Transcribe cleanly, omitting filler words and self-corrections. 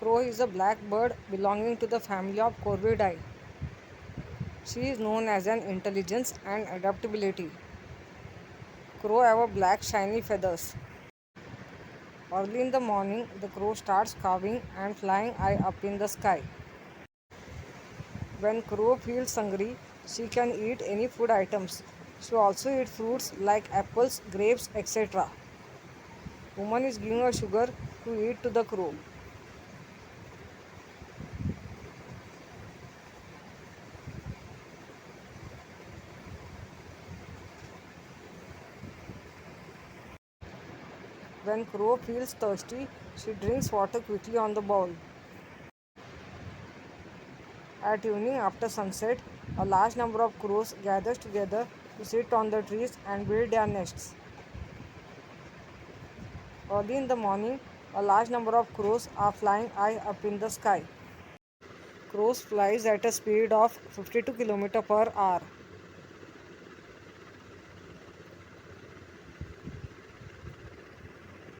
Crow is a black bird belonging to the family of Corvidae. She is known as an intelligence and adaptability. Crow have black shiny feathers. Early in the morning, the crow starts carving and flying high up in the sky. When crow feels hungry, she can eat any food items. She also eats fruits like apples, grapes, etc. Woman is giving her sugar to eat to the crow. When crow feels thirsty, she drinks water quickly on the bowl. At evening after sunset, a large number of crows gathers together to sit on the trees and build their nests. Early in the morning, a large number of crows are flying high up in the sky. Crows flies at a speed of 52 km per hour.